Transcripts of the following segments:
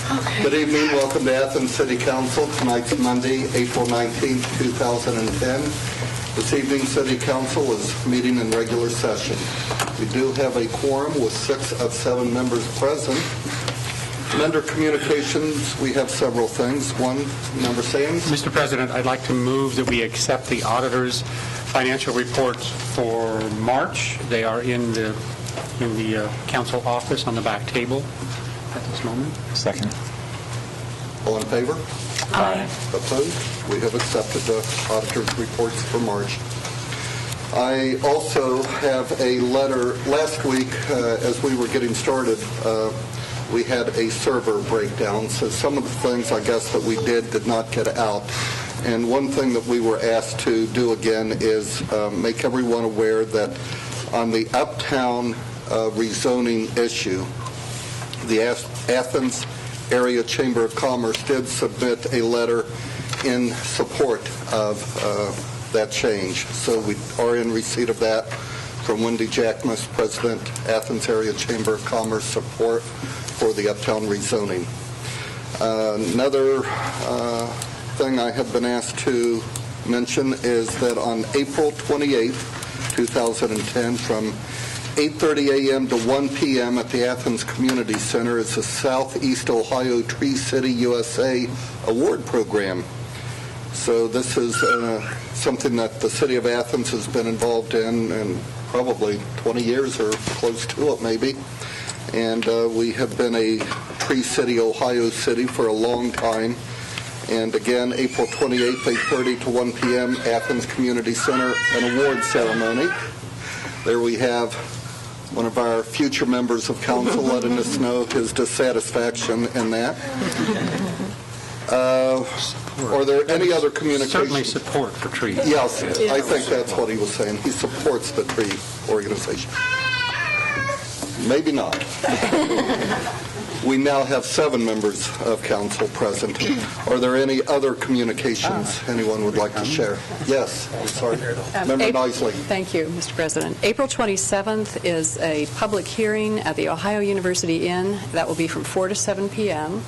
Good evening. Welcome to Athens City Council. Tonight's Monday, April 19th, 2010. This evening, City Council is meeting in regular session. We do have a quorum with 6 of 7 members present. And under communications, we have several things. One, Member Sands. Mr. President, I'd like to move that we accept the auditor's financial reports for March. They are in the council office on the back table at this moment. Second. All in favor? Aye. Opposed? We have accepted the auditor's reports for March. I also have a letter. Last week, as we were getting started, we had a server breakdown, so some of the things, I guess, that we did not get out. And one thing that we were asked to do again is make everyone aware that on the uptown rezoning issue, the Athens Area Chamber of Commerce did submit a letter in support of that change. So we are in receipt of that from Wendy Jackmus, President, Athens Area Chamber of Commerce, support for the uptown rezoning. Another thing I have been asked to mention is that on April 28th, 2010, from 8:30 a.m. to 1 p.m. at the Athens Community Center is the Southeast Ohio Tree City USA Award Program. So this is something that the City of Athens has been involved in probably 20 years or close to it maybe. And we have been a Tree City, Ohio city for a long time. And again, April 28th, 8:30 to 1 p.m., Athens Community Center, an award ceremony. There we have one of our future members of council letting us know his dissatisfaction in that. Are there any other communications? Certainly support for trees. Yes, I think that's what he was saying. He supports the tree organization. Maybe not. We now have 7 members of council present. Are there any other communications anyone would like to share? Yes, I'm sorry. Member Nisley. Thank you, Mr. President. April 27th is a public hearing at the Ohio University Inn. That will be from 4 to 7 p.m.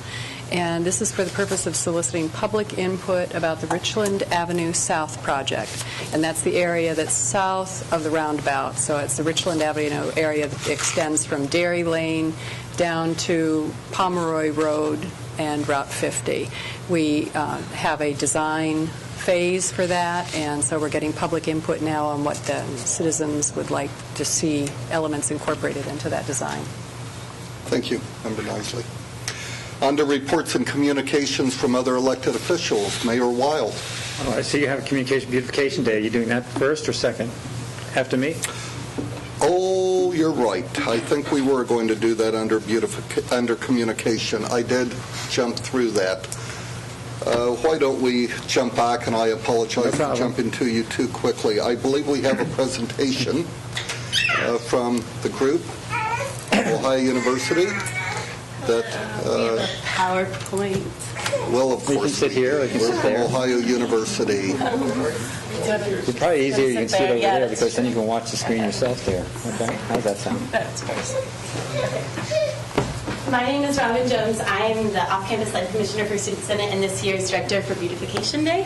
And this is for the purpose of soliciting public input about the Richland Avenue South project. And that's the area that's south of the roundabout. So it's the Richland Avenue area that extends from Dairy Lane down to Pomeroy Road and Route 50. We have a design phase for that, and so we're getting public input now on what the citizens would like to see elements incorporated into that design. Thank you, Member Nisley. Under reports and communications from other elected officials, Mayor Wild. Oh, I see you have a Communication Beautification Day. Are you doing that first or second? After me? Oh, you're right. I think we were going to do that under communication. I did jump through that. Why don't we jump back, and I apologize for jumping to you too quickly. I believe we have a presentation from the group, Ohio University, that PowerPoint. Well, of course. You can sit here or you can sit there. Ohio University. It's probably easier you can sit over there because then you can watch the screen yourself there. Okay? How does that sound? That's first. My name is Robin Jones. I'm the Off-Campus Life Commissioner for Student Senate and this year's Director for Beautification Day.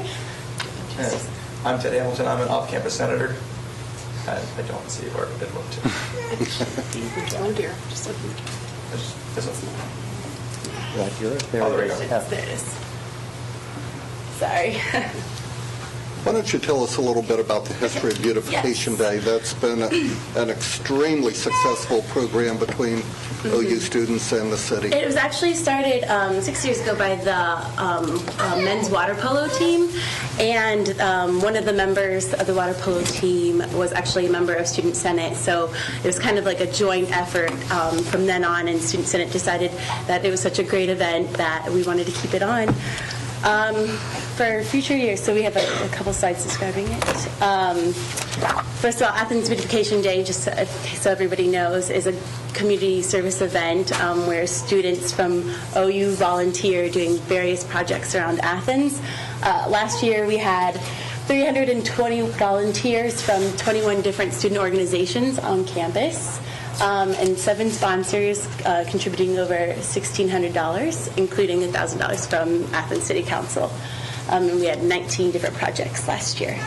Okay. I'm Ted Hamilton. I'm an off-campus senator. I don't see where I did one too. Oh, dear. Just looking. Right here. There Oh, there it we is. go. It's this. Sorry. Why don't you tell us a little bit about the history of Beautification Day? That's been an extremely successful program between OU students and the city. It was actually started 6 years ago by the men's water polo team, and one of the members of the water polo team was actually a member of Student Senate, so it was kind of like a joint effort from then on, and Student Senate decided that it was such a great event that we wanted to keep it on. For future years, so we have a couple slides describing it. First of all, Athens Beautification Day, just so everybody knows, is a community service event where students from OU volunteer doing various projects around Athens. Last year we had 320 volunteers from 21 different student organizations on campus. and 7 sponsors contributing over $1,600, including $1,000 from Athens City Council. And we had 19 different projects last year.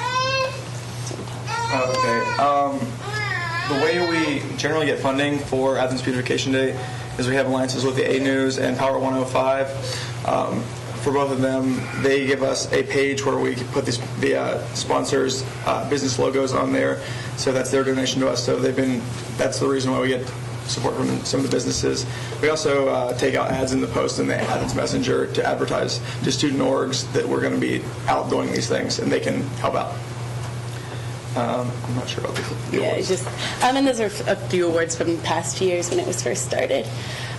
Okay. The way we generally get funding for Athens Beautification Day is we have alliances with the A News and Power 105. For both of them, they give us a page where we put the sponsors' business logos on there. So that's their donation to us. So that's the reason why we get support from some of the businesses. We also take out ads in the Post and the Athens Messenger to advertise to student orgs that we're going to be out doing these things, and they can help out. I'm not sure about the Yeah, awards. and those are a few awards from past years when it was first started.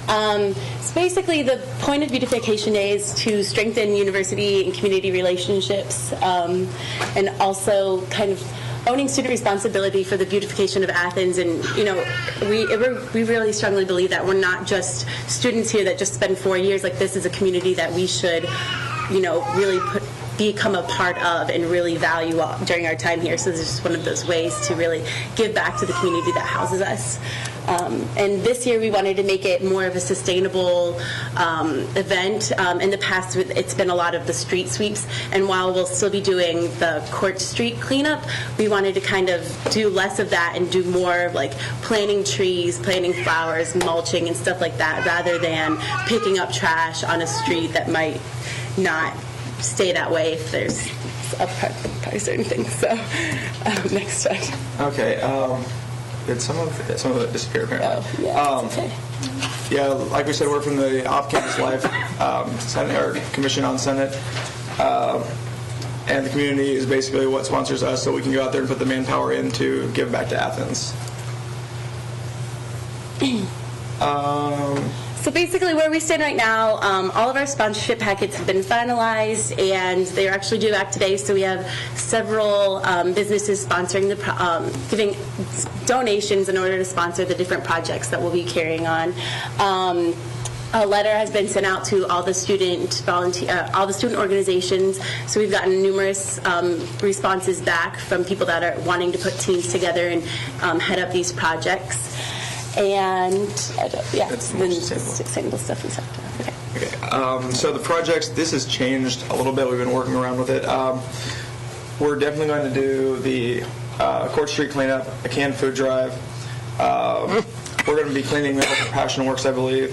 So basically, the point of Beautification Day is to strengthen university and community relationships, and also kind of owning student responsibility for the beautification of Athens. And we really strongly believe that we're not just students here that just spend 4 years. Like, this is a community that we should, really become a part of and really value during our time here. So this is just one of those ways to really give back to the community that houses us. And this year we wanted to make it more of a sustainable event. In the past, it's been a lot of the street sweeps, and while we'll still be doing the Court Street cleanup, we wanted to kind of do less of that and do more like planting trees, planting flowers, mulching and stuff like that, rather than picking up trash on a street that might not stay that way if there's probably certain things. So next slide. Okay. Did some of it disappear apparently? Oh, yeah, it's okay. Yeah, like we said, we're from the Off-Campus Life Senate, or Commission on Senate, and the community is basically what sponsors us, so we can go out there and put the manpower in to give back to Athens. So basically where we stand right now, all of our sponsorship packets have been finalized, and they're actually due back today. So we have several businesses sponsoring giving donations in order to sponsor the different projects that we'll be carrying on. A letter has been sent out to all the student organizations. So we've gotten numerous responses back from people that are wanting to put teams together and head up these projects. And That's more sustainable stuff and stuff. Okay. Okay. So the projects, this has changed a little bit. We've been working around with it. We're definitely going to do the Court Street cleanup, a canned food drive. We're going to be cleaning the Passion Works, I believe.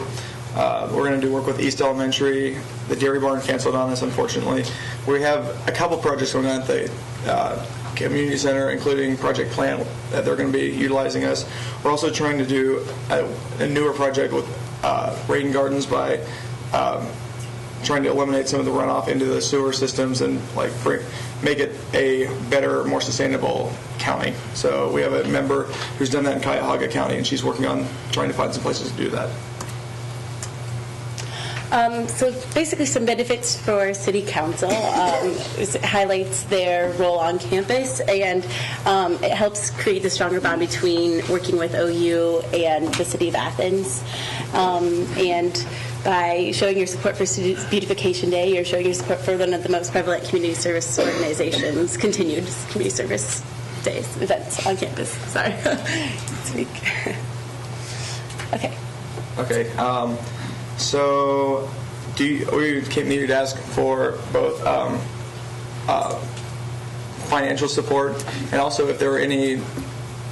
We're going to do work with East Elementary. The Dairy Barn canceled on us, unfortunately. We have a couple projects going on at the community center, including Project Plant, that they're going to be utilizing us. We're also trying to do a newer project with Rain Gardens by trying to eliminate some of the runoff into the sewer systems and make it a better, more sustainable county. So we have a member who's done that in Cuyahoga County, and she's working on trying to find some places to do that. So basically some benefits for City Council. It highlights their role on campus, and it helps create the stronger bond between working with OU and the City of Athens. And by showing your support for Student Beautification Day, you're showing your support for one of the most prevalent community service organizations, continued community service days, events on campus. Sorry. Speak. Okay. Okay. So, we needed to ask for both financial support, and also if there were any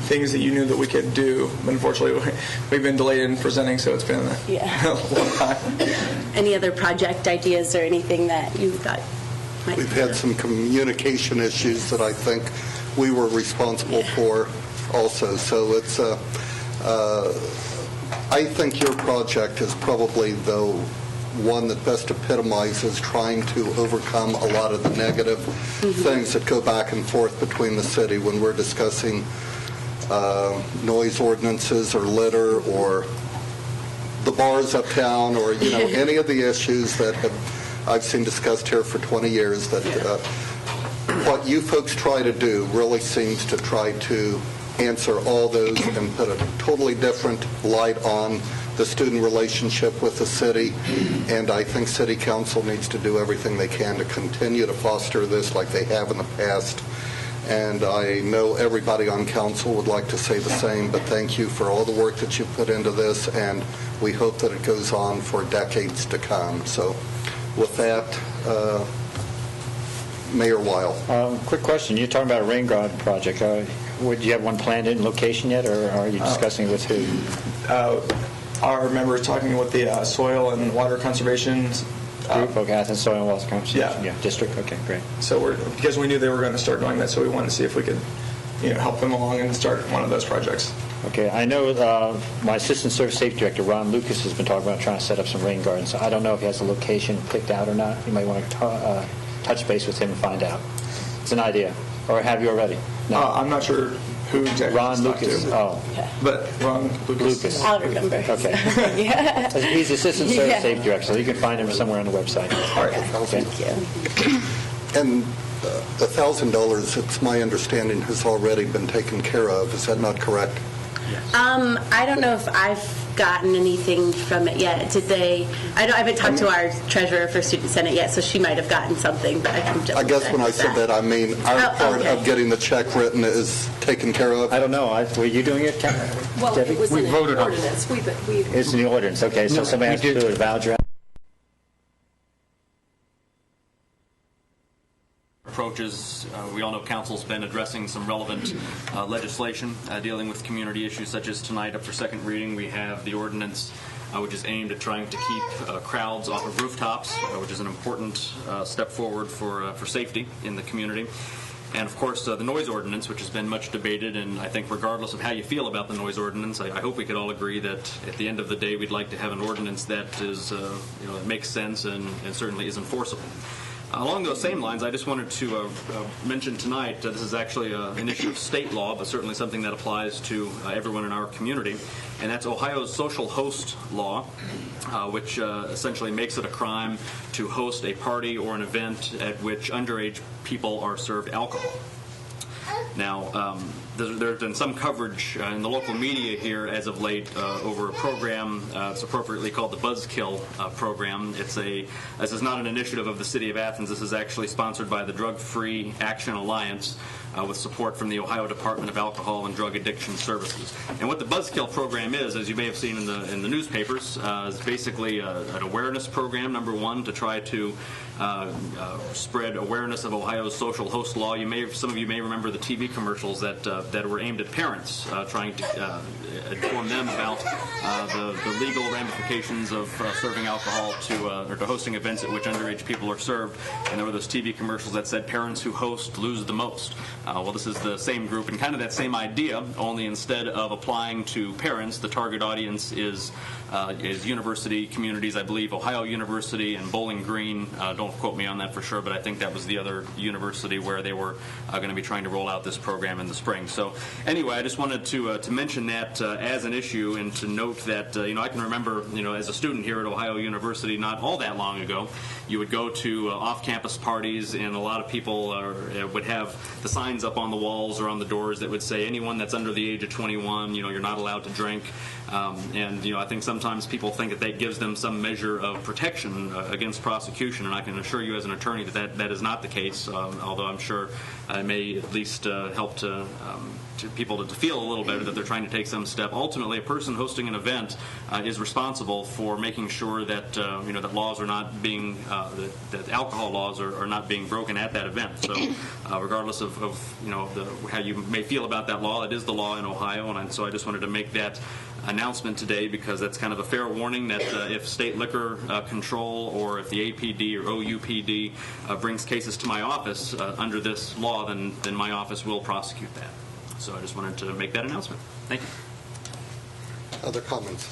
things that you knew that we could do. But unfortunately, we've been delayed in presenting, so it's been a long time. Any other project ideas or anything that you thought might We've had some communication issues that I think we were responsible for also. So it's I think your project is probably the one that best epitomizes trying to overcome a lot of the negative things that go back and forth between the city when we're discussing noise ordinances or litter or the bars uptown or any of the issues that I've seen discussed here for 20 years. That what you folks try to do really seems to try to answer all those and put a totally different light on the student relationship with the city. And I think City Council needs to do everything they can to continue to foster this like they have in the past. And I know everybody on council would like to say the same, but thank you for all the work that you put into this, and we hope that it goes on for decades to come. So with that, Mayor Weil. Quick question. You're talking about a rain garden project. Would you have one planned in location yet, or are you discussing with who? Our members talking with the soil and water conservation Group, okay, Athens Soil and Water Conservation. Yeah. District, okay, great. So because we knew they were going to start doing that, so we wanted to see if we could, help them along and start one of those projects. Okay, I know my Assistant Service Safety Director, Ron Lucas, has been talking about trying to set up some rain gardens. So I don't know if he has a location picked out or not. You might want to touch base with him and find out. It's an idea. Or have you already? No. I'm not sure who exactly. Ron to talk Lucas. to. Oh. But Ron Lucas. I'll remember. Okay. Yeah. He's Assistant Service Yeah. Safety Director, so you can find him somewhere on the website. All right. Okay. Thank you. And $1,000, it's my understanding, has already been taken care of. Is that not correct? I don't know if I've gotten anything from it yet. Did they? I haven't talked to our treasurer for Student Senate yet, so she might have gotten something, but I can double I guess check when I with said that, I mean our part okay. of getting the check written is taken care of. I don't know. Were you doing it, Well, Debbie? it was We in an voted on it. ordinance. It's in the ordinance, okay. So No, somebody we has to did. do a voucher. Approaches. We all know Council's been addressing some relevant legislation dealing with community issues such as tonight up for second reading. We have the ordinance which is aimed at trying to keep crowds off of rooftops, which is an important step forward for safety in the community. And, of course, the noise ordinance, which has been much debated, and I think regardless of how you feel about the noise ordinance, I hope we could all agree that at the end of the day we'd like to have an ordinance that is, that makes sense and certainly is enforceable. Along those same lines, I just wanted to mention tonight, this is actually an issue of state law, but certainly something that applies to everyone in our community, and that's Ohio's social host law, which essentially makes it a crime to host a party or an event at which underage people are served alcohol. Now, there's been some coverage in the local media here as of late over a program. It's appropriately called the Buzzkill program. This is not an initiative of the City of Athens. This is actually sponsored by the Drug Free Action Alliance with support from the Ohio Department of Alcohol and Drug Addiction Services. And what the Buzzkill program is, as you may have seen in the newspapers, is basically an awareness program, number one, to try to spread awareness of Ohio's social host law. Some of you may remember the TV commercials that were aimed at parents, trying to inform them about the legal ramifications of serving alcohol or to hosting events at which underage people are served. And there were those TV commercials that said parents who host lose the most. Well, this is the same group and kind of that same idea, only instead of applying to parents, the target audience is university communities. I believe Ohio University and Bowling Green. Don't quote me on that for sure, but I think that was the other university where they were going to be trying to roll out this program in the spring. So anyway, I just wanted to mention that as an issue and to note that I can remember as a student here at Ohio University not all that long ago, you would go to off-campus parties and a lot of people would have the signs up on the walls or on the doors that would say anyone that's under the age of 21, you're not allowed to drink. And I think sometimes people think that gives them some measure of protection against prosecution, and I can assure you as an attorney that is not the case, although I'm sure it may at least help to people to feel a little better that they're trying to take some step. Ultimately, a person hosting an event is responsible for making sure that that laws are not being that alcohol laws are not being broken at that event. So regardless of how you may feel about that law, it is the law in Ohio, and so I just wanted to make that announcement today because that's kind of a fair warning that if state liquor control or if the APD or OUPD brings cases to my office under this law, then my office will prosecute that. So I just wanted to make that announcement. Thank you. Other comments?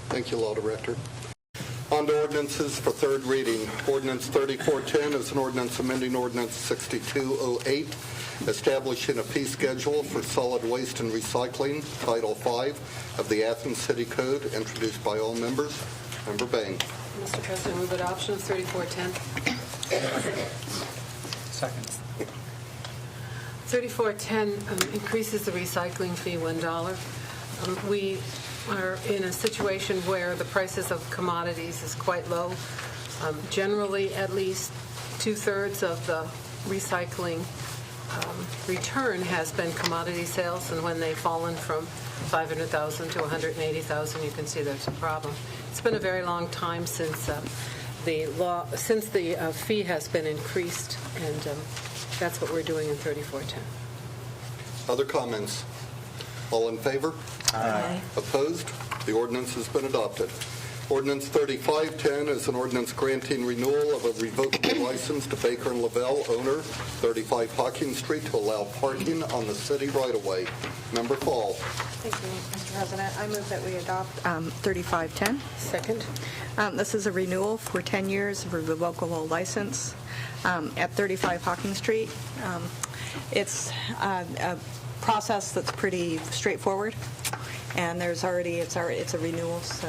Thank you, Law Director. On to ordinances for third reading. Ordinance 3410 is an ordinance amending Ordinance 6208, establishing a fee schedule for solid waste and recycling, Title V of the Athens City Code, introduced by all members. Member Bain. Mr. President, move adoption of 3410. Second. 3410 increases the recycling fee $1. We are in a situation where the prices of commodities is quite low. Generally, at least 2/3 of the recycling return has been commodity sales, and when they've fallen from 500,000 to 180,000, you can see there's a problem. It's been a very long time since the fee has been increased, and that's what we're doing in 3410. Other comments? All in favor? Aye. Opposed? The ordinance has been adopted. Ordinance 3510 is an ordinance granting renewal of a revocable license to Baker and Lavelle, owner, 35 Hawkins Street, to allow parking on the city right-of-way. Member Fall. Thank you, Mr. President. I move that we adopt 3510. Second. This is a renewal for 10 years of a revocable license at 35 Hawkins Street. It's a process that's pretty straightforward, and it's a renewal, so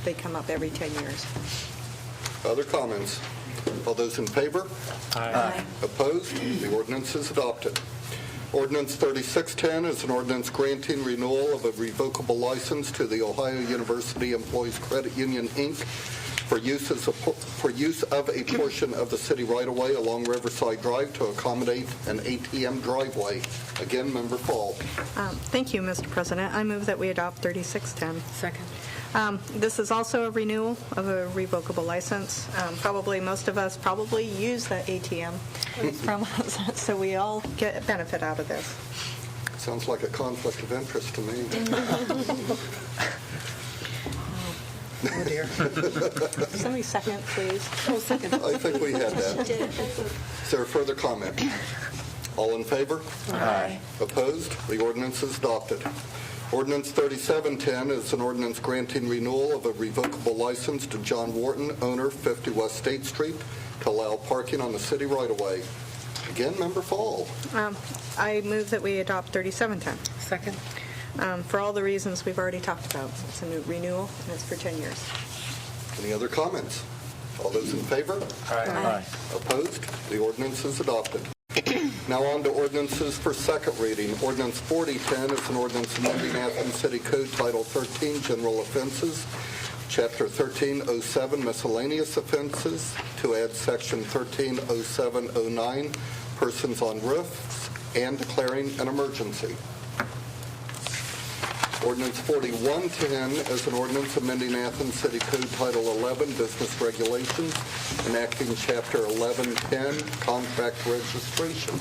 they come up every 10 years. Other comments? All those in favor? Aye. Opposed? The ordinance is adopted. Ordinance 3610 is an ordinance granting renewal of a revocable license to the Ohio University Employees Credit Union, Inc. for use of a portion of the city right-of-way along Riverside Drive to accommodate an ATM driveway. Again, Member Fall. Thank you, Mr. President. I move that we adopt 3610. Second. This is also a renewal of a revocable license. Probably most of us use the ATM from us, so we all get a benefit out of this. Sounds like a conflict of interest to me. Oh, dear. Somebody second, please. Oh, second. I think we had that. Is there a further comment? All in favor? Aye. Opposed? The ordinance is adopted. Ordinance 3710 is an ordinance granting renewal of a revocable license to John Wharton, owner, 50 West State Street, to allow parking on the city right-of-way. Again, Member Fall. I move that we adopt 3710. Second. For all the reasons we've already talked about. It's a new renewal, and it's for 10 years. Any other comments? All those in favor? Aye. Opposed? The ordinance is adopted. Now on to ordinances for second reading. Ordinance 4010 is an ordinance amending Athens City Code Title 13, General Offenses, Chapter 1307, Miscellaneous Offenses, to add Section 130709, Persons on Roofs, and declaring an emergency. Ordinance 4110 is an ordinance amending Athens City Code Title 11, Business Regulations, enacting Chapter 1110, Contract Registration.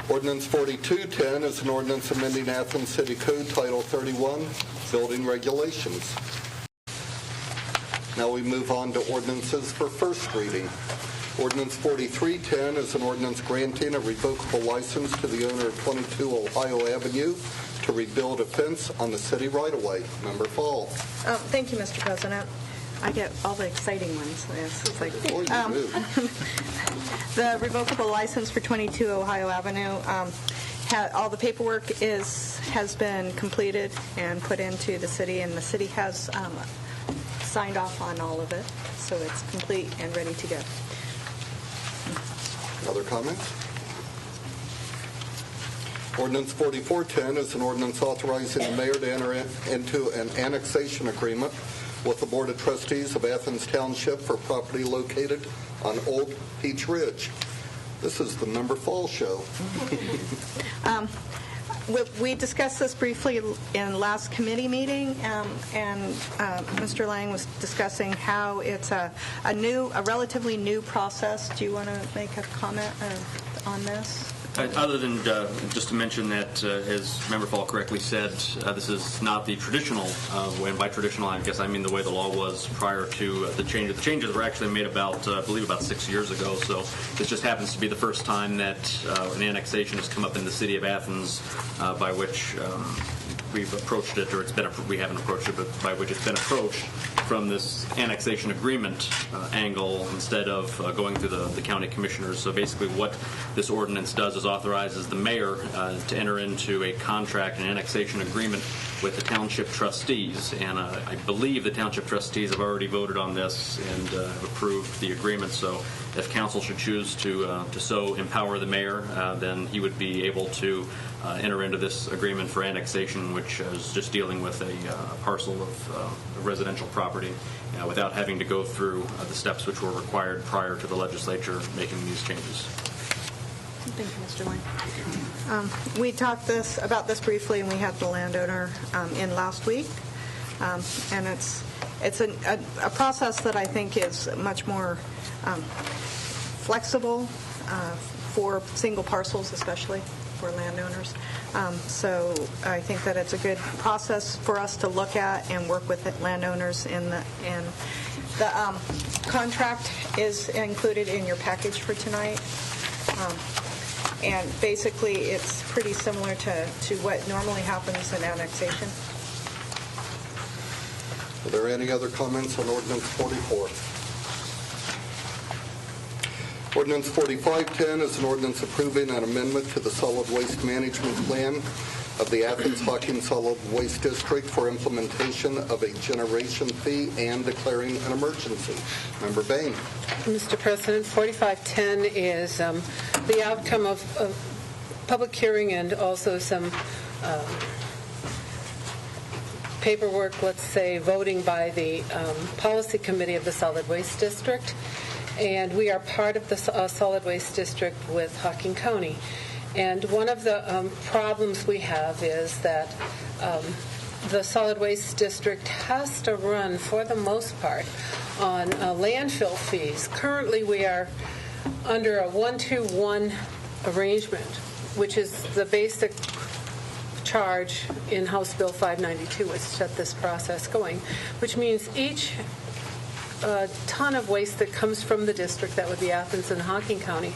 Ordinance 4210 is an ordinance amending Athens City Code Title 31, Building Regulations. Now we move on to ordinances for first reading. Ordinance 4310 is an ordinance granting a revocable license to the owner of 22 Ohio Avenue to rebuild a fence on the city right-of-way. Member Fall. Thank you, Mr. President. I get all the exciting ones. It's like, Boy, you do. the revocable license for 22 Ohio Avenue, all the paperwork has been completed and put into the city, and the city has signed off on all of it, so it's complete and ready to go. Other comments? Ordinance 4410 is an ordinance authorizing the mayor to enter into an annexation agreement with the Board of Trustees of Athens Township for property located on Old Peach Ridge. This is the Member Fall show. We discussed this briefly in last committee meeting, and Mr. Lang was discussing how it's a relatively new process. Do you want to make a comment on this? Other than just to mention that, as Member Fall correctly said, this is not the traditional way, and by traditional, I guess I mean the way the law was prior to the changes. The changes were actually made about, I believe, about 6 years ago, so this just happens to be the first time that an annexation has come up in the city of Athens, by which we've approached it, or we haven't approached it, but by which it's been approached from this annexation agreement angle instead of going through the county commissioners. So basically what this ordinance does is authorizes the mayor to enter into a contract, an annexation agreement with the township trustees. And I believe the township trustees have already voted on this and have approved the agreement. So if council should choose to so empower the mayor, then he would be able to enter into this agreement for annexation, which is just dealing with a parcel of residential property without having to go through the steps which were required prior to the legislature making these changes. Thank you, Mr. Lane. We talked about this briefly, and we had the landowner in last week. And it's a process that I think is much more flexible for single parcels, especially for landowners. So I think that it's a good process for us to look at and work with the landowners in the contract is included in your package for tonight. And basically, it's pretty similar to what normally happens in annexation. Are there any other comments on Ordinance 44? Ordinance 4510 is an ordinance approving an amendment to the solid waste management plan of the Athens Hocking Solid Waste District for implementation of a generation fee and declaring an emergency. Member Bain. Mr. President, 4510 is the outcome of public hearing and also some paperwork, let's say, voting by the policy committee of the Solid Waste District. And we are part of the Solid Waste District with Hocking County. And one of the problems we have is that the Solid Waste District has to run, for the most part, on landfill fees. Currently, we are under a 1-to-1 arrangement, which is the basic charge in House Bill 592, which set this process going, which means each ton of waste that comes from the district, that would be Athens and Hocking County,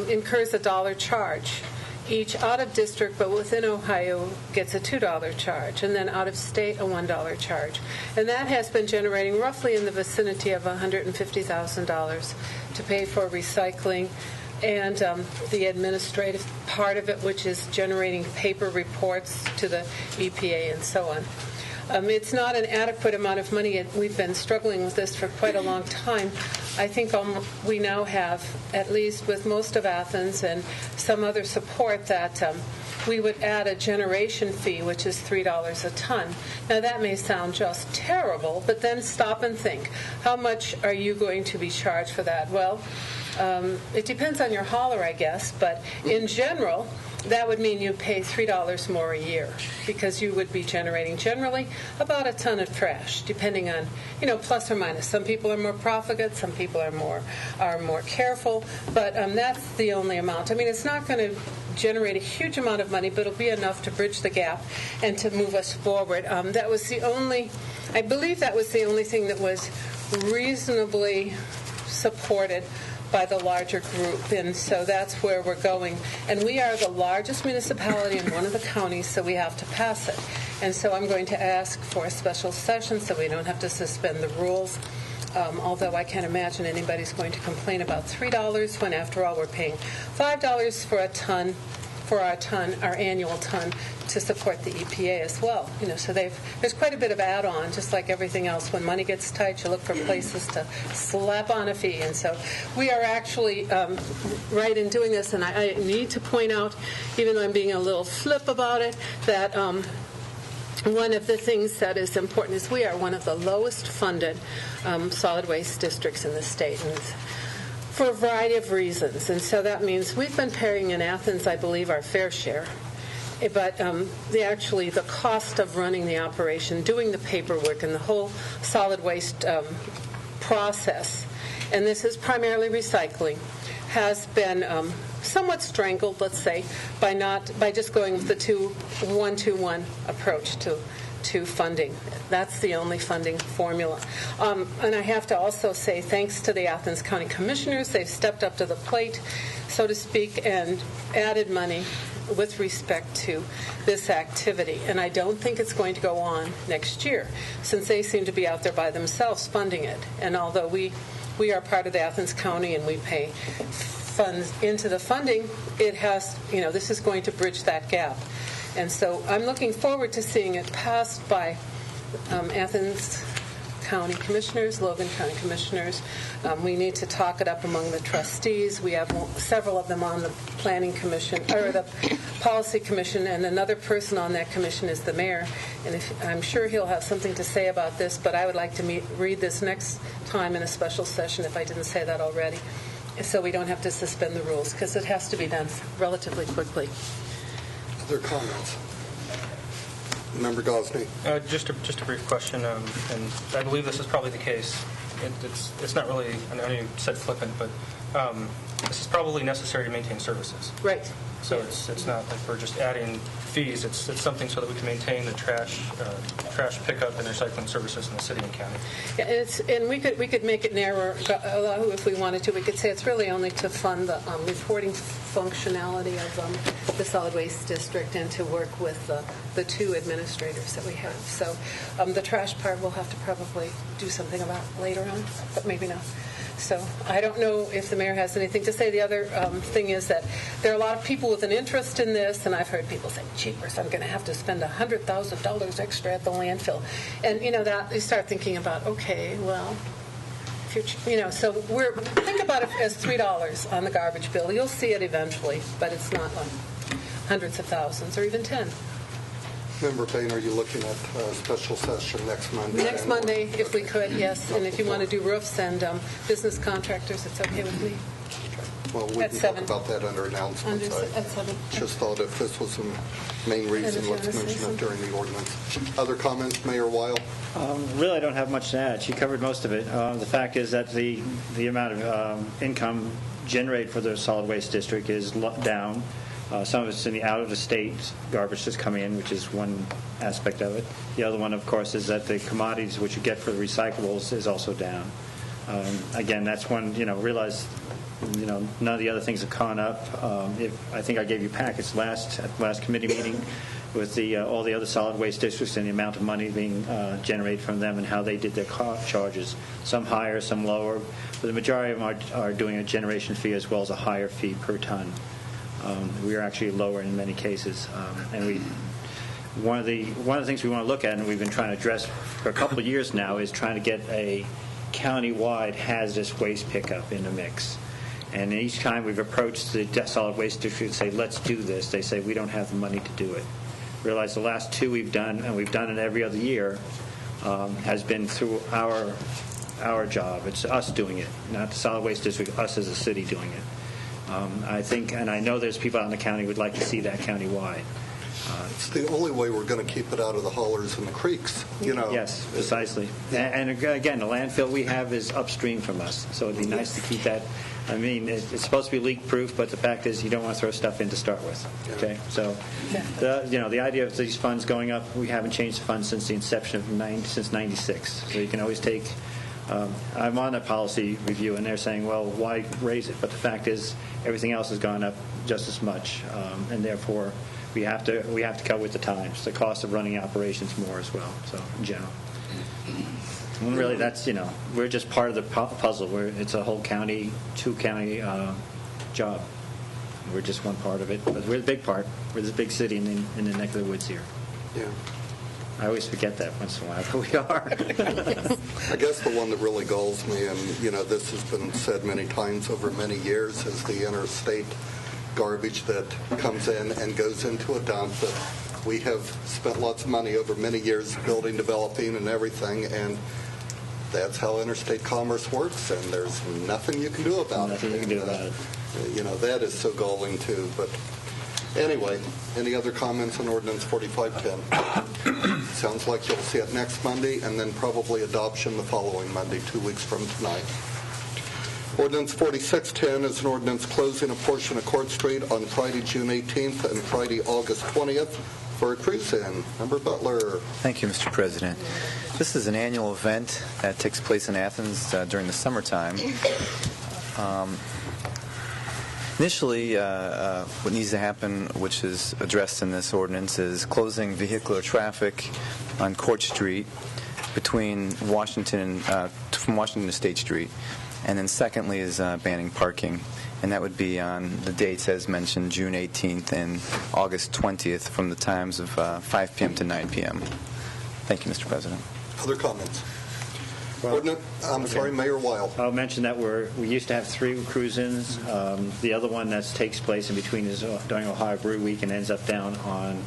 incurs a $1 charge. Each out-of-district, but within Ohio, gets a $2 charge, and then out-of-state, a $1 charge. And that has been generating roughly in the vicinity of $150,000 to pay for recycling and the administrative part of it, which is generating paper reports to the EPA and so on. It's not an adequate amount of money. We've been struggling with this for quite a long time. I think we now have, at least with most of Athens and some other support, that we would add a generation fee, which is $3 a ton. Now, that may sound just terrible, but then stop and think. How much are you going to be charged for that? Well, it depends on your hauler, I guess, but in general, that would mean you pay $3 more a year because you would be generating generally about a ton of trash, depending on, plus or minus. Some people are more profligate, some people are more careful, but that's the only amount. I mean, it's not going to generate a huge amount of money, but it'll be enough to bridge the gap and to move us forward. I believe that was the only thing that was reasonably supported by the larger group, and so that's where we're going. And we are the largest municipality in one of the counties, so we have to pass it. And so I'm going to ask for a special session so we don't have to suspend the rules, although I can't imagine anybody's going to complain about $3 when, after all, we're paying $5 for our annual ton, to support the EPA as well. So there's quite a bit of add-on, just like everything else. When money gets tight, you look for places to slap on a fee. And so we are actually right in doing this. And I need to point out, even though I'm being a little flip about it, that one of the things that is important is we are one of the lowest funded solid waste districts in the state. And for a variety of reasons. And so that means we've been paying in Athens, I believe, our fair share. But the cost of running the operation, doing the paperwork, and the whole solid waste process, and this is primarily recycling, has been somewhat strangled, let's say, by just going with the 1-to-1 approach to funding. That's the only funding formula. And I have to also say thanks to the Athens County Commissioners. They've stepped up to the plate, so to speak, and added money with respect to this activity. And I don't think it's going to go on next year, since they seem to be out there by themselves funding it. And although we are part of the Athens County and we pay funds into the funding, it has, this is going to bridge that gap. And so I'm looking forward to seeing it passed by Athens County Commissioners, Logan County Commissioners. We need to talk it up among the trustees. We have several of them on the Planning Commission, or the Policy Commission, and another person on that commission is the mayor. And I'm sure he'll have something to say about this, but I would like to read this next time in a special session, if I didn't say that already, so we don't have to suspend the rules, because it has to be done relatively quickly. Other comments? Member Gosney. Just a brief question, and I believe this is probably the case. It's not really, I know you said flippant, but this is probably necessary to maintain services. Right. So it's not like we're just adding fees. It's something so that we can maintain the trash pickup and recycling services in the city and county. Yeah, and we could make it narrower if we wanted to. We could say it's really only to fund the reporting functionality of the solid waste district and to work with the two administrators that we have. So the trash part we'll have to probably do something about later on, but maybe not. So I don't know if the mayor has anything to say. The other thing is that there are a lot of people with an interest in this, and I've heard people say, "Jeepers, I'm going to have to spend $100,000 extra at the landfill," and that you start thinking about, okay, well, if you're, so think about it as $3 on the garbage bill. You'll see it eventually, but it's not like hundreds of thousands or even 10. Member Bain, are you looking at a special session next Monday? Next Monday, if we could, yes. And if you want to do roofs and business contractors, it's okay with me. Well, we At can 7. talk about that under announcements. At 7. Just thought if this was the main reason, let's mention it during the ordinance. Other comments, Mayor Weil? Really, I don't have much to add. She covered most of it. The fact is that the amount of income generated for the solid waste district is down. Some of it's in the out-of-the-state garbage that's coming in, which is one aspect of it. The other one, of course, is that the commodities which you get for the recyclables is also down. Again, that's one, realize, none of the other things have gone up. I think I gave you packets at the last committee meeting with all the other solid waste districts and the amount of money being generated from them and how they did their charges. Some higher, some lower, but the majority of them are doing a generation fee as well as a higher fee per ton. We are actually lower in many cases, and one of the things we want to look at, and we've been trying to address for a couple of years now, is trying to get a county-wide hazardous waste pickup in the mix. And each time we've approached the solid waste district and say, let's do this, they say we don't have the money to do it. Realize the last two we've done, and we've done it every other year, has been through our job. It's us doing it, not the solid waste district, us as a city doing it. I think, and I know there's people out in the county who would like to see that county-wide. It's the only way we're going to keep it out of the hollers and the creeks, Yes, precisely. And again, the landfill we have is upstream from us, so it'd be nice to keep that. I mean, it's supposed to be leak-proof, but the fact is you don't want to throw stuff in to start with. Okay, so the idea of these funds going up, we haven't changed the funds since the inception of since '96. So you can always take. I'm on a policy review, and they're saying, well, why raise it? But the fact is, everything else has gone up just as much, and therefore we have to go with the times. The cost of running operations more as well. So in general, and really, that's we're just part of the puzzle. It's a whole county, two-county job. We're just one part of it, but we're the big part. We're the big city in the neck of the woods here. Yeah. I always forget that once in a while, but we are. I guess the one that really galls me, and this has been said many times over many years, is the interstate garbage that comes in and goes into a dump that we have spent lots of money over many years building, developing, and everything, and that's how interstate commerce works, and there's nothing you can do about it. Nothing you can do about it. That is so galling, too, but... Anyway, any other comments on Ordinance 4510? Sounds like you'll see it next Monday, and then probably adoption the following Monday, 2 weeks from tonight. Ordinance 4610 is an ordinance closing a portion of Court Street on Friday, June 18th and Friday, August 20th for a cruise-in. Member Butler. Thank you, Mr. President. This is an annual event that takes place in Athens during the summertime. Initially, what needs to happen, which is addressed in this ordinance, is closing vehicular traffic on Court Street from Washington to State Street, And then secondly is banning parking. And that would be on the dates as mentioned, June 18th and August 20th from the times of 5 p.m. to 9 p.m. Thank you, Mr. President. Other comments? Well, I'm sorry, Mayor Weil. I'll mention that we used to have 3 cruise-ins. The other one that takes place in between is during Ohio Brew Week and ends up down on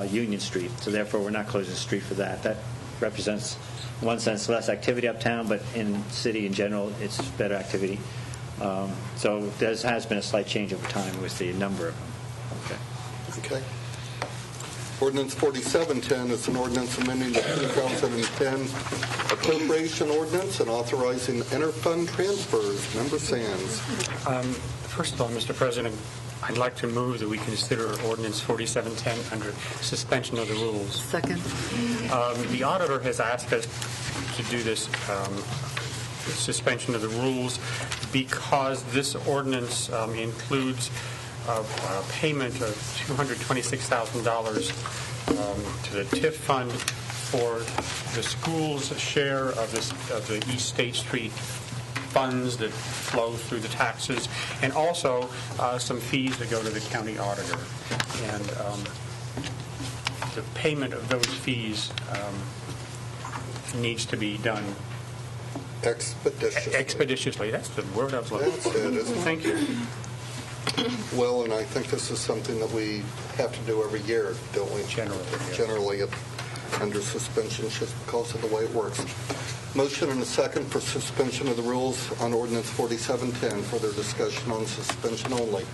Union Street. So therefore, we're not closing the street for that. That represents, in one sense, less activity uptown, but in the city in general, it's better activity. So there has been a slight change over time with the number of them. Okay. Ordinance 4710 is an ordinance amending the 2010 appropriation ordinance and authorizing interfund transfers. Member Sands. First of all, Mr. President, I'd like to move that we consider Ordinance 4710 under suspension of the rules. Second. The auditor has asked us to do this suspension of the rules because this ordinance includes a payment of $226,000 to the TIF fund for the school's share of the East State Street funds that flow through the taxes, and also some fees that go to the county auditor. And the payment of those fees needs to be done expeditiously. That's the word I was looking for. That's it, isn't it? Thank you. Well, and I think this is something that we have to do every year, don't we? Generally, yes. Generally, under suspension, just because of the way it works. Motion and a second for suspension of the rules on Ordinance 4710. Further discussion on suspension only.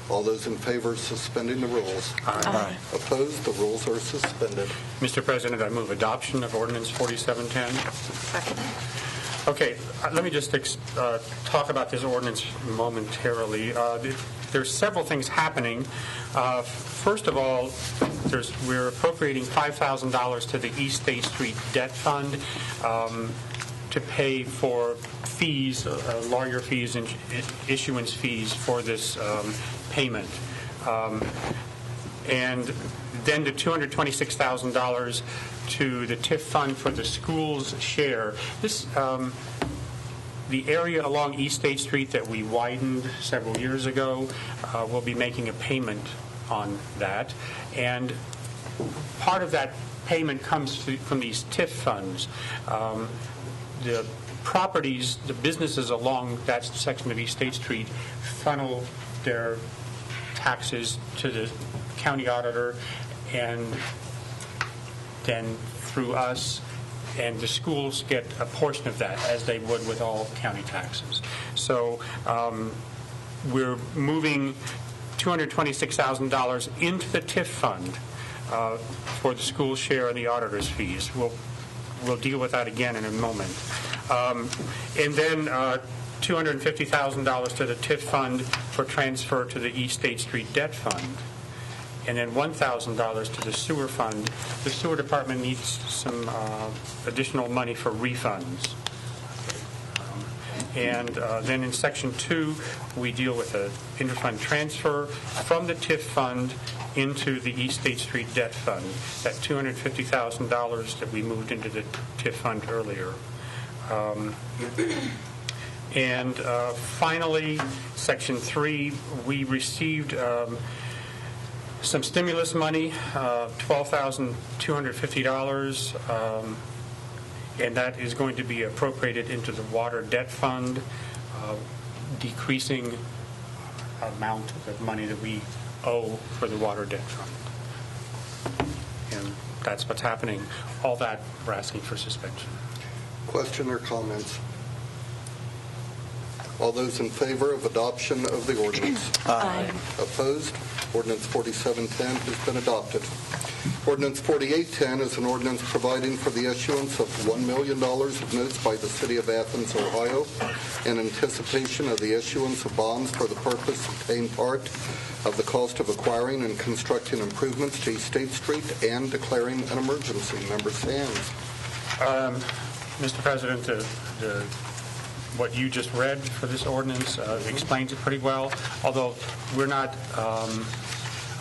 All those in favor of suspending the rules? Aye. Opposed? The rules are suspended. Mr. President, I move adoption of Ordinance 4710. Second. Okay, let me just talk about this ordinance momentarily. There's several things happening. First of all, we're appropriating $5,000 to the East State Street Debt Fund to pay for fees, lawyer fees and issuance fees for this payment. And then the $226,000 to the TIF fund for the school's share. This, the area along East State Street that we widened several years ago, will be making a payment on that. And part of that payment comes from these TIF funds. The properties, the businesses along that section of East State Street funnel their taxes to the county auditor and then through us, and the schools get a portion of that, as they would with all county taxes. So we're moving $226,000 into the TIF fund for the school share and the auditor's fees. We'll deal with that again in a moment. And then $250,000 to the TIF fund for transfer to the East State Street Debt Fund. And then $1,000 to the sewer fund. The sewer department needs some additional money for refunds. And then in Section 2, we deal with an interfund transfer from the TIF fund into the East State Street Debt Fund, that $250,000 that we moved into the TIF fund earlier. And finally, Section 3, we received some stimulus money, $12,250, and that is going to be appropriated into the water debt fund, decreasing amount of money that we owe for the water debt fund. And that's what's happening. All that, we're asking for suspension. Question or comments? All those in favor of adoption of the ordinance? Aye. Opposed? Ordinance 4710 has been adopted. Ordinance 4810 is an ordinance providing for the issuance of $1 million of notes by the City of Athens, Ohio, in anticipation of the issuance of bonds for the purpose of paying part of the cost of acquiring and constructing improvements to East State Street and declaring an emergency. Member Sands. Mr. President, what you just read for this ordinance explains it pretty well, although we're not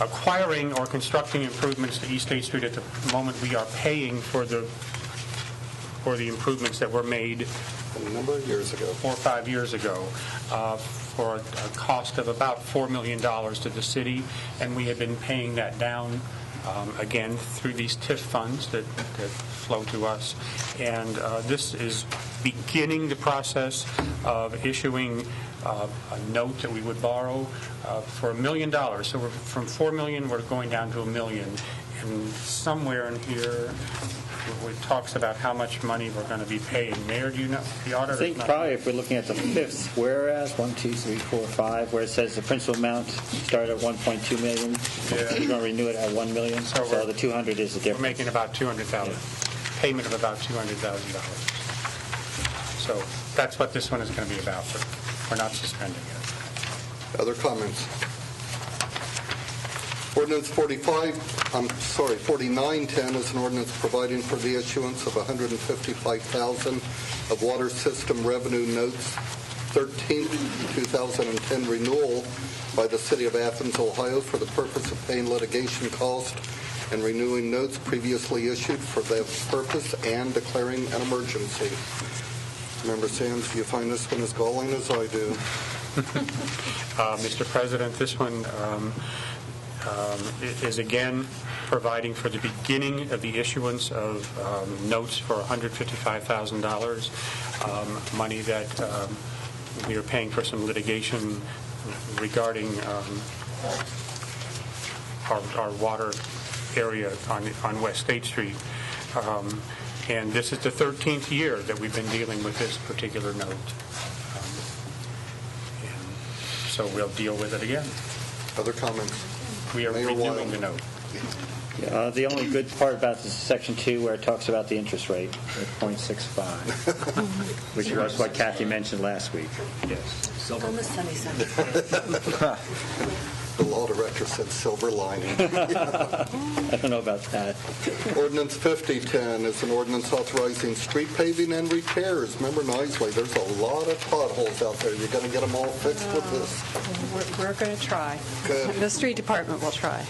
acquiring or constructing improvements to East State Street at the moment. We are paying for the for the improvements that were made A number of years ago. 4 or 5 years ago for a cost of about $4 million to the city, and we have been paying that down again through these TIF funds that flow to us. And this is beginning the process of issuing a note that we would borrow for $1 million. So we're from $4 million, we're going down to $1 million. And somewhere in here, it talks about how much money we're going to be paying. Mayor, do you know? The I auditor. think probably if we're looking at the fifth whereas, 1, 2, 3, 4, 5, where it says the principal amount started at $1.2 million, you're going to renew it at $1 million, so the 200 is the We're difference. making about $200,000, payment of about $200,000. So that's what this one is going to be about, but we're not suspending it. Other comments? Ordinance 4910 is an ordinance providing for the issuance of $155,000 of water system revenue notes, 13th 2010 renewal by the City of Athens, Ohio, for the purpose of paying litigation costs and renewing notes previously issued for that purpose and declaring an emergency. Member Sands, do you find this one as galling as I do? Mr. President, this one is again providing for the beginning of the issuance of notes for $155,000, money that we are paying for some litigation regarding our water area on West State Street. And this is the 13th year that we've been dealing with this particular note. And so we'll deal with it again. Other comments? We are Mayor renewing Weil. the note. The only good part about this is Section 2, where it talks about the interest rate at 0.65, which was what Kathy mentioned last week. Yes. On the sunny side. The law director said silver lining. I don't know about that. Ordinance 5010 is an ordinance authorizing street paving and repairs. Remember Nisley, there's a lot of potholes out there. You're going to get them all fixed with this? We're going to try. Good. The street department will try.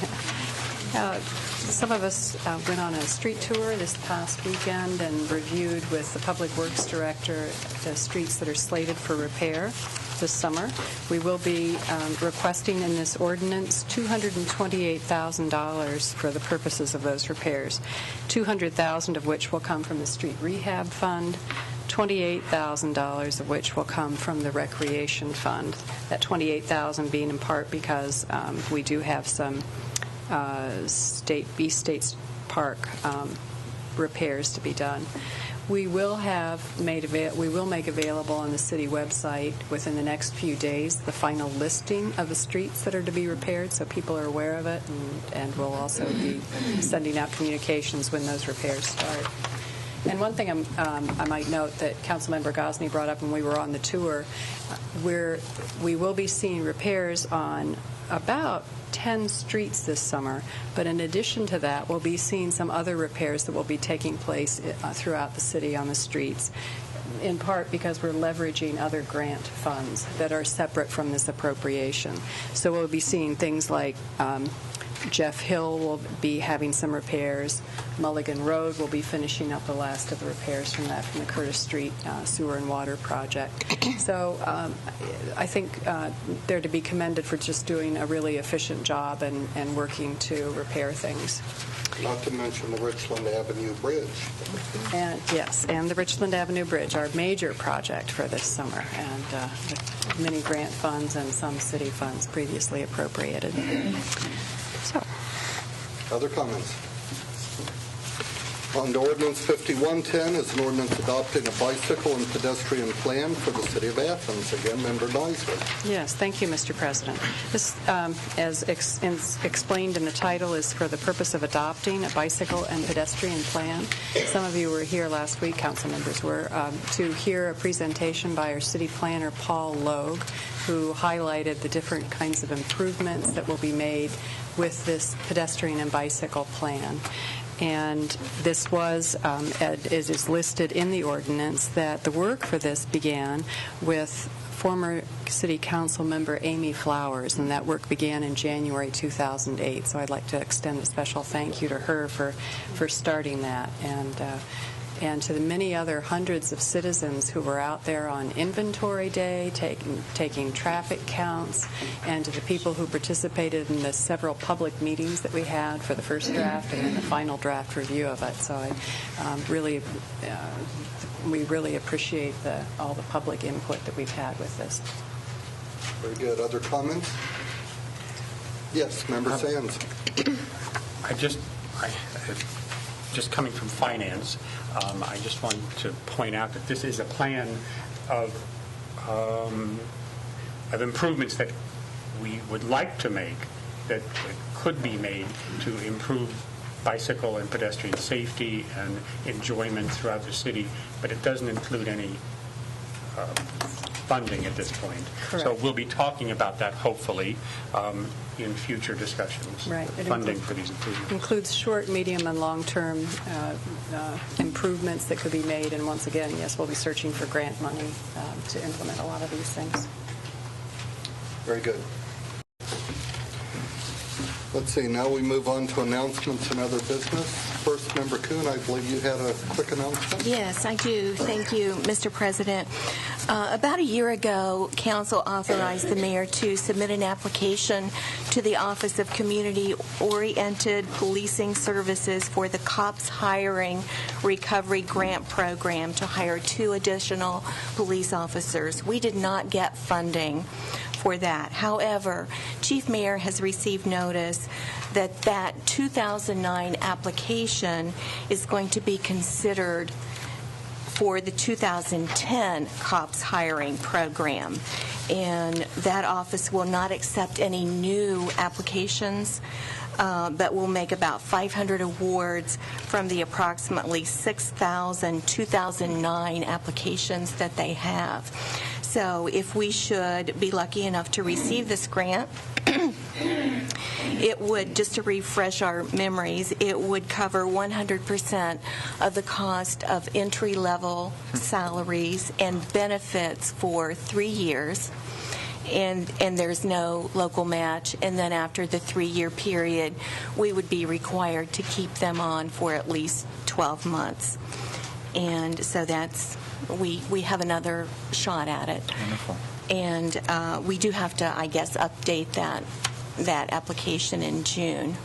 Some of us went on a street tour this past weekend and reviewed with the Public Works Director the streets that are slated for repair this summer. We will be requesting in this ordinance $228,000 for the purposes of those repairs, $200,000 of which will come from the street rehab fund, $28,000 of which will come from the recreation fund. That $28,000 being in part because we do have some East States Park repairs to be done. We will make available on the city website within the next few days the final listing of the streets that are to be repaired, so people are aware of it, and we'll also be sending out communications when those repairs start. And one thing I might note that Councilmember Gosney brought up when we were on the tour, we will be seeing repairs on about 10 streets this summer, but in addition to that, we'll be seeing some other repairs that will be taking place throughout the city on the streets, in part because we're leveraging other grant funds that are separate from this appropriation. So we'll be seeing things like Jeff Hill will be having some repairs. Mulligan Road will be finishing up the last of the repairs from the Curtis Street sewer and water project. So I think they're to be commended for just doing a really efficient job and working to repair things. Not to mention the Richland Avenue Bridge. And yes, and the Richland Avenue Bridge, our major project for this summer, and with many grant funds and some city funds previously appropriated. So, Other comments? On to ordinance 5110 is an ordinance adopting a bicycle and pedestrian plan for the city of Athens. Again, Member Nisley. yes, thank you, Mr. President. This, as explained in the title, is for the purpose of adopting a bicycle and pedestrian plan. Some of you were here last week, council members were, to hear a presentation by our city planner, Paul Logue, who highlighted the different kinds of improvements that will be made with this pedestrian and bicycle plan. And this was, it is listed in the ordinance, that the work for this began with former City Council member Amy Flowers, and that work began in January 2008. So I'd like to extend a special thank you to her for starting that. And and to the many other hundreds of citizens who were out there on inventory day, taking traffic counts, and to the people who participated in the several public meetings that we had for the first draft and then the final draft review of it. So we really appreciate all the public input that we've had with this. Very good. Other comments? Yes, Member Sands. Just coming from finance, I just want to point out that this is a plan of improvements that we would like to make, that could be made to improve bicycle and pedestrian safety and enjoyment throughout the city, but it doesn't include any funding at this point. Correct. So we'll be talking about that, hopefully, in future discussions. Right. Funding for these improvements. Includes short, medium, and long-term improvements that could be made. And once again, yes, we'll be searching for grant money to implement a lot of these things. Very good. Let's see, now we move on to announcements and other business. First, Member Kuhn, I believe you had a quick announcement. Yes, I do. Thank you, Mr. President. About a year ago, Council authorized the mayor to submit an application to the Office of Community-Oriented Policing Services for the COPS Hiring Recovery Grant Program to hire 2 additional police officers. We did not get funding for that. However, Chief Mayor has received notice that that 2009 application is going to be considered for the 2010 COPS hiring program. And that office will not accept any new applications, but will make about 500 awards from the approximately 6,000 2009 applications that they have. So if we should be lucky enough to receive this grant, it would, just to refresh our memories, it would cover 100% of the cost of entry-level salaries and benefits for 3 years. And there's no local match. And then after the 3-year period, we would be required to keep them on for at least 12 months. And so we have another shot at it. Wonderful. And we do have to, I guess, update that application in June.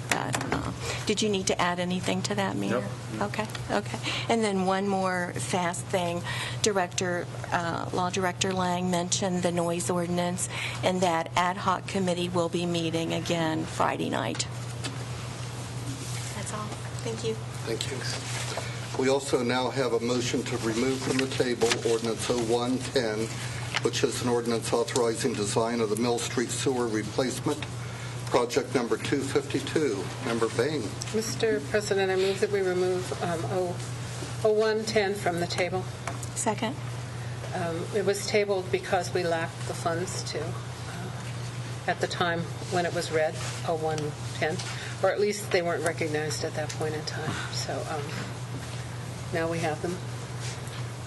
Did you need to add anything to that, Mayor? Nope. Okay. And then one more fast thing. Law Director Lang mentioned the noise ordinance, and that ad hoc committee will be meeting again Friday night. That's all. Thank you. Thank you. We also now have a motion to remove from the table Ordinance 0110, which is an ordinance authorizing design of the Mill Street Sewer Replacement, project number 252. Member Bain. Mr. President, I move that we remove 0110 from the table. Second. It was tabled because we lacked the funds to, at the time when it was read, 0110, or at least they weren't recognized at that point in time. So now we have them.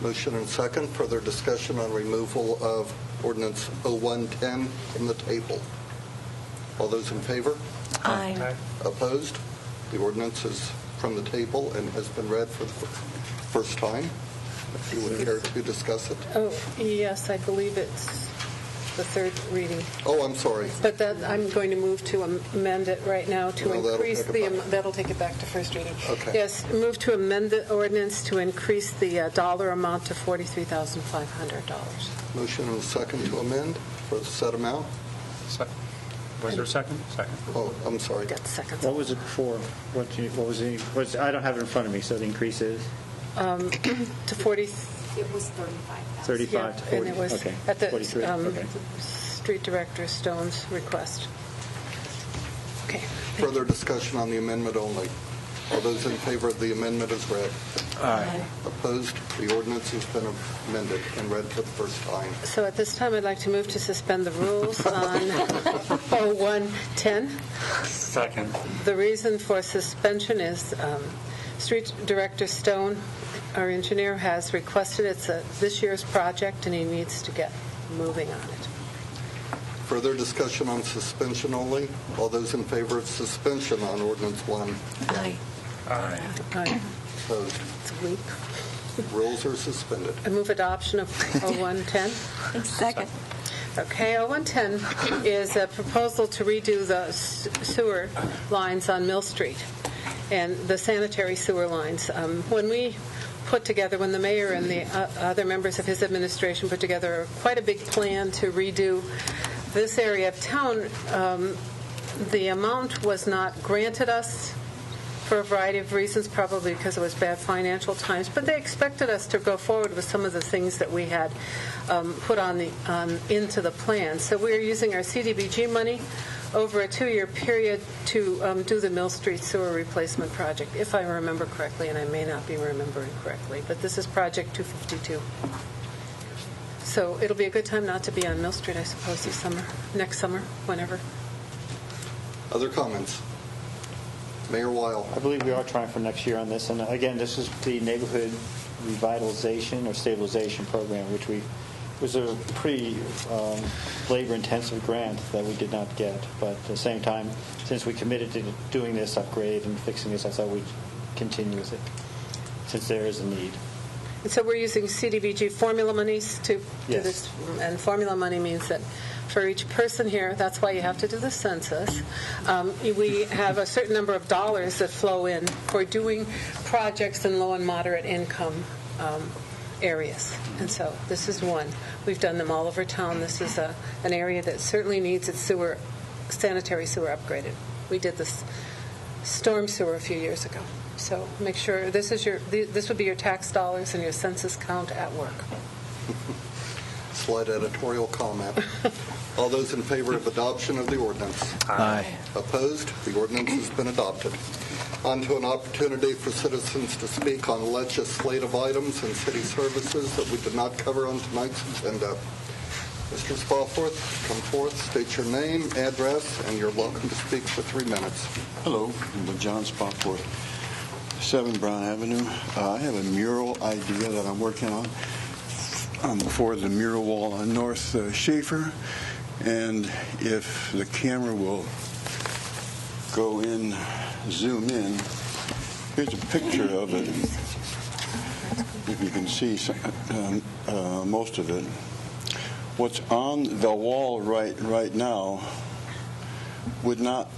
Motion and second. Further discussion on removal of Ordinance 0110 from the table. All those in favor? Aye. Opposed? The ordinance is from the table and has been read for the first time. If you would care to discuss it. Oh, yes, I believe it's the third reading. Oh, I'm sorry. But I'm going to move to amend it right now to Well, increase that'll take it back to first reading. Okay. Yes, move to amend the ordinance to increase the dollar amount to $43,500. Motion and second to amend for the set amount. Was there a second? Second. Oh, I'm sorry. Got seconds. What was it before? I don't have it in front of me, so the increase is? To 40. It was 35,000. 35 to 40? And it was Okay. at the 43, okay. Street Director Stone's request. Okay. Further discussion on the amendment only. All those in favor of the amendment as read? Aye. Opposed? The ordinance has been amended and read for the first time. So at this time, I'd like to move to suspend the rules on 0110. Second. The reason for suspension is Street Director Stone, our engineer, has requested it's this year's project, and he needs to get moving on it. Further discussion on suspension only. All those in favor of suspension on Ordinance 1? Aye. Aye. Aye. Opposed? It's weak. Rules are suspended. I move adoption of 0110. Second. Okay, 0110 is a proposal to redo the sewer lines on Mill Street and the sanitary sewer lines. When the mayor and the other members of his administration put together quite a big plan to redo this area of town, the amount was not granted us for a variety of reasons, probably because it was bad financial times, but they expected us to go forward with some of the things that we had put into the plan. So we're using our CDBG money over a 2-year period to do the Mill Street sewer replacement project, if I remember correctly, and I may not be remembering correctly, but this is Project 252. So it'll be a good time not to be on Mill Street, I suppose, this summer, next summer, whenever. Other comments? Mayor Weil. I believe we are trying for next year on this. And again, this is the neighborhood revitalization or stabilization program, which was a pretty labor-intensive grant that we did not get. But at the same time, since we committed to doing this upgrade and fixing this, I thought we'd continue with it, since there is a need. And so we're using CDBG formula monies to do Yes. this. And formula money means that for each person here, that's why you have to do the census, we have a certain number of dollars that flow in for doing projects in low and moderate income areas. And so this is one. We've done them all over town. This is an area that certainly needs its sanitary sewer upgraded. We did this storm sewer a few years ago. So make sure this would be your tax dollars and your census count at work. Slight editorial comment. All those in favor of adoption of the ordinance? Aye. Opposed? The ordinance has been adopted. On to an opportunity for citizens to speak on legislative items and city services that we did not cover on tonight's agenda. Mr. Spalforth, come forth, state your name, address, and you're welcome to speak for 3 minutes. Hello, I'm John Spalforth, 7 Brown Avenue. I have a mural idea that I'm working on for the mural wall on North Schaefer. And if the camera will go in, zoom in, here's a picture of it. If you can see most of it. What's on the wall right now would not,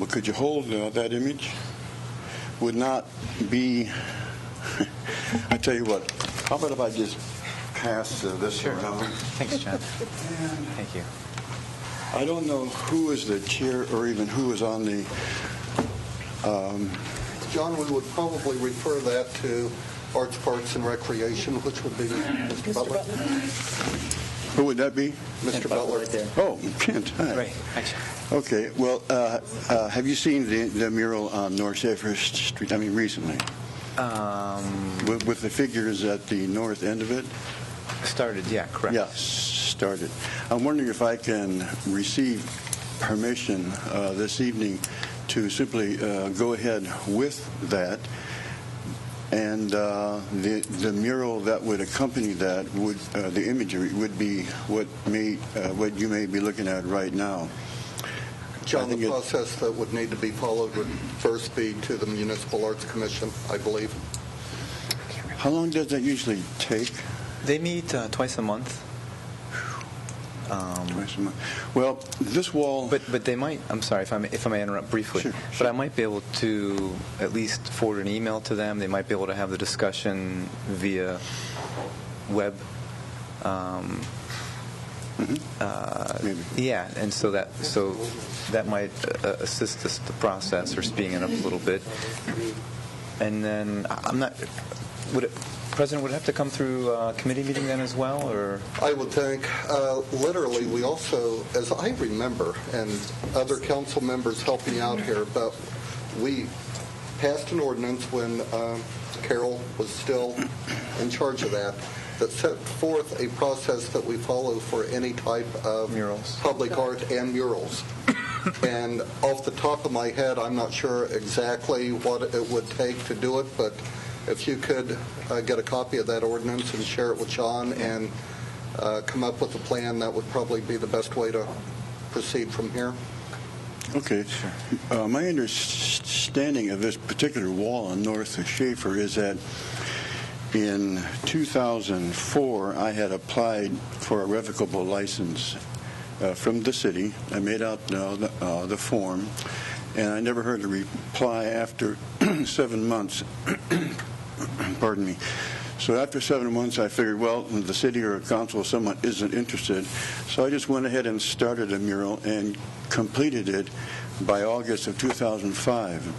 could you hold that image? Would not be, I tell you what, how about if I just pass this around? Thanks, John. Thank you. I don't know who is the chair or even who is on the... John, we would probably refer that to Arts, Parks, and Recreation, which would be Mr. Butler. Who would that be? Mr. Butler. Right there. Oh, Kent. Hi. Right. Thanks. Okay. Well, have you seen the mural on North Schaefer Street? I mean, recently, with the figures at the north end of it. Started, yeah, correct. Yeah, started. I'm wondering if I can receive permission this evening to simply go ahead with that. And the mural that would accompany that would the imagery would be what you may be looking at right now. John, the process that would need to be followed would first be to the Municipal Arts Commission, I believe. How long does that usually take? They meet twice a month. Twice a month. Well, this wall. But they might. I'm sorry if I may interrupt briefly. Sure. But I might be able to at least forward an email to them. They might be able to have the discussion via web. Maybe. Yeah, and so that might assist the process or speeding it up a little bit. And then I'm not. President, would it have to come through a committee meeting then as well, or? I would think, literally, we also, as I remember, and other council members help me out here, but we passed an ordinance when Carol was still in charge of that set forth a process that we follow for any type of murals, public art and murals. And off the top of my head, I'm not sure exactly what it would take to do it, but if you could get a copy of that ordinance and share it with John and come up with a plan, that would probably be the best way to proceed from here. Okay. My understanding of this particular wall on North Schaefer is that in 2004, I had applied for a revocable license from the city. I made out the form, and I never heard a reply after 7 months. Pardon me. So after 7 months, I figured, well, the city or council or someone isn't interested. So I just went ahead and started a mural and completed it by August of 2005.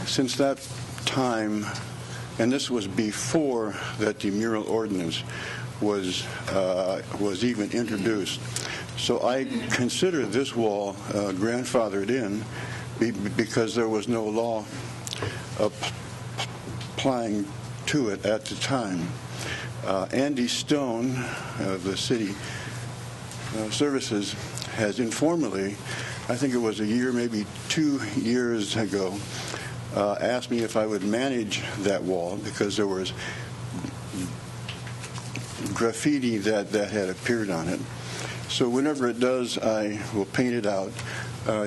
Since that time, and this was before that the mural ordinance was even introduced. So I consider this wall grandfathered in because there was no law applying to it at the time. Andy Stone of the city services has informally, I think it was a year, maybe 2 years ago, asked me if I would manage that wall because there was graffiti that had appeared on it. So whenever it does, I will paint it out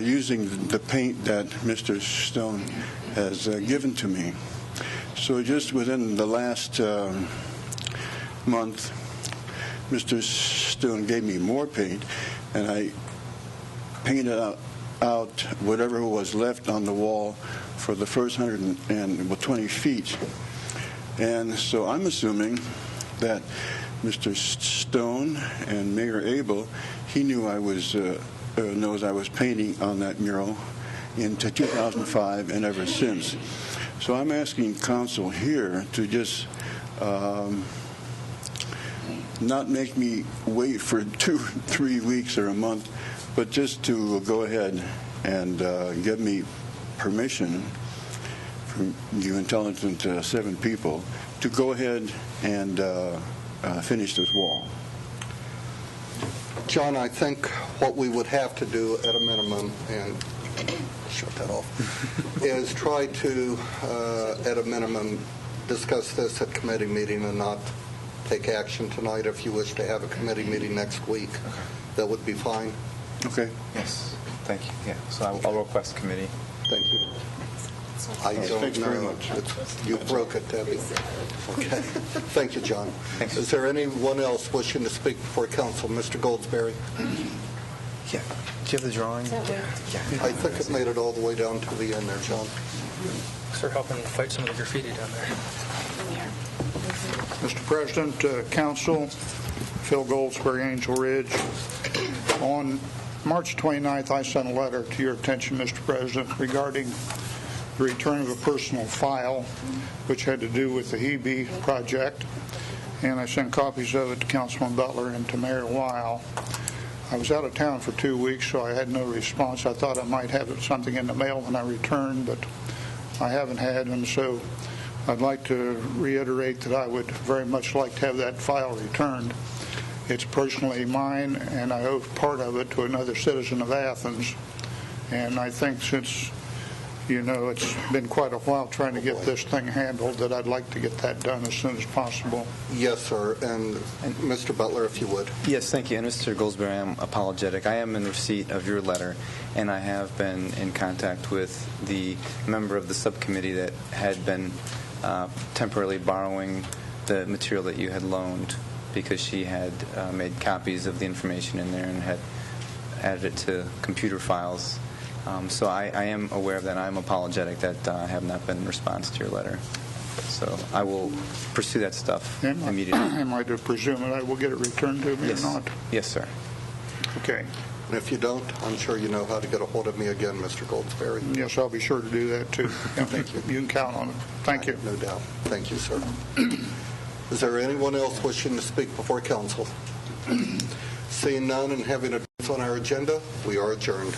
using the paint that Mr. Stone has given to me. So just within the last month, Mr. Stone gave me more paint, and I painted out whatever was left on the wall for the first 120 feet. And so I'm assuming that Mr. Stone and Mayor Abel, he knew knows I was painting on that mural into 2005 and ever since. So I'm asking council here to just not make me wait for 2-3 weeks or a month, but just to go ahead and give me permission from you intelligent 7 people to go ahead and finish this wall. John, I think what we would have to do at a minimum, and shut that off, is try to, at a minimum, discuss this at committee meeting and not take action tonight. If you wish to have a committee meeting next week, that would be fine. Okay. Yes, thank you. Yeah, so I'll request committee. Thank you. I don't Thanks very know. much. You broke it, Debbie. Okay. Thank you, John. Thanks. Is there anyone else wishing to speak before council? Mr. Goldsberry? Yeah. Do you have the drawing? I think it made it all the way down to the end there, John. Start helping fight some of the graffiti down there. Mr. President, Council, Phil Goldsberry, Angel Ridge. On March 29th, I sent a letter to your attention, Mr. President, regarding the return of a personal file, which had to do with the Hebe project, and I sent copies of it to Councilman Butler and to Mayor Weil. I was out of town for 2 weeks, so I had no response. I thought I might have something in the mail when I returned, but I haven't had, and so I'd like to reiterate that I would very much like to have that file returned. It's personally mine, and I owe part of it to another citizen of Athens. And I think since, it's been quite a while trying to get this thing handled, that I'd like to get that done as soon as possible. Yes, sir. And Mr. Butler, if you would. Yes, thank you. And Mr. Goldsberry, I'm apologetic. I am in receipt of your letter, and I have been in contact with the member of the subcommittee that had been temporarily borrowing the material that you had loaned because she had made copies of the information in there and had added it to computer files. So I am aware of that. I'm apologetic that I have not been in response to your letter. So I will pursue that stuff immediately. Am I to presume that I will get it returned to me Yes. or not? Yes, sir. Okay. And if you don't, I'm sure you know how to get a hold of me again, Mr. Goldsberry. Yes, I'll be sure to do that, too. Thank you. You can count on it. Thank you. No doubt. Thank you, sir. Is there anyone else wishing to speak before council? Seeing none and having a on our agenda, we are adjourned.